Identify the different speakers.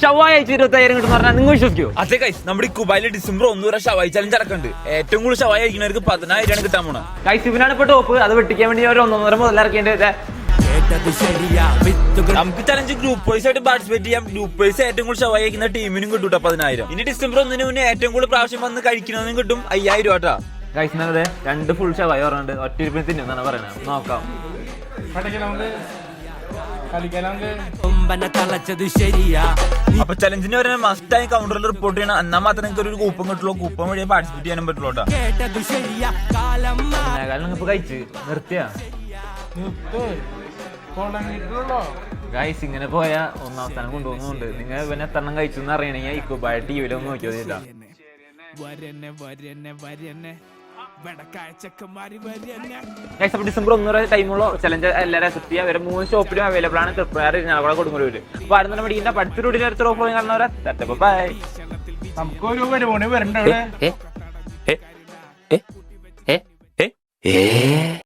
Speaker 1: ഷവായ 25,000 കിട്ടും പറഞ്ഞാൽ നിങ്ങൾ വിശ്വസിക്കോ?
Speaker 2: അതെ ഗൈസ്, നമ്മുടെ കുബായില് ഡിസംബർ 1 വരെ ഷവായി ചലഞ്ച് നടക്കുന്നുണ്ട്. ഏറ്റവും കൂടുതൽ ഷവായി കഴിക്കുന്നവർക്ക് 10,000 കിട്ടാൻ പോണ.
Speaker 1: ഗൈസ് ഇവനാണ് ഇപ്പൊ ടോപ്പ്. അത് വെട്ടിക്കാൻ വേണ്ടി ഒരു 1.5 മുതൽ ഇറക്കേണ്ടത്.
Speaker 2: നമുക്ക് ചലഞ്ച് ഗ്രൂപ്പ് വൈസ് ആയിട്ട് പാർട്ടിസിപ്പേറ്റ് ചെയ്യാം. ഗ്രൂപ്പ് വൈസ് ഏറ്റവും കൂടുതൽ ഷവായി കഴിക്കുന്ന ടീമിനും കിട്ടും 10,000. ഇനി ഡിസംബർ 1 മുന്നേ ഏറ്റവും കൂടുതൽ പ്രാവശ്യം വന്ന് കഴിക്കുന്നതിനും കിട്ടും 5,000 രൂപ കേട്ടാ.
Speaker 1: ഗൈസ് അതെ 2 ഫുൾ ഷവായി പറഞ്ഞിട്ട് ഒറ്റ ഇരുപ്പിന് തിന്നാണ് പറയണത്. നോക്കാം.
Speaker 2: അപ്പൊ ചലഞ്ചിന് വരെ മസ്റ്റ് ആയി കൗണ്ടറിൽ റിപ്പോർട്ട് ചെയ്യണം. എന്നാൽ മാത്രമേ നിങ്ങൾക്ക് ഒരു കൂപ്പൺ കിട്ടുള്ളൂ. കൂപ്പൺ വഴി പാർട്ടിസിപ്പേറ്റ് ചെയ്യാനും പറ്റുള്ളൂ കേട്ടോ.
Speaker 1: കഴിച്ച് നിർത്തിയാ ഗൈസ് ഇങ്ങനെ പോയാ 1ാം സ്ഥാനം കൊണ്ടുപോകുന്നുണ്ട്. നിങ്ങൾ പിന്നെ എത്രണ്ണം കഴിച്ചു എന്ന് അറിയണെങ്കിൽ ഇക്കുബായ ടിവിയിലൊന്നും നോക്കിയതില്ല. ഡിസംബർ 1 വരെ ടൈമുള്ള ചലഞ്ച് എല്ലാവരും അക്സെപ്റ്റ് ചെയ്യാം. വരെ 3 ഷോപ്പിലും അവൈലബിൾ ആണ്. തൃപ്രയാർ ഞങ്ങളെ കൊടുങ്ങല്ലൂര്. അപ്പൊ ആരും തന്നെ പഠിക്കുന്ന പഠിച്ചിട്ട് അടുത്ത ഓഫർ കാണുന്നവരെ ബൈ.
Speaker 3: നമുക്കൊരു പരിപാടി വരണ്ടേ?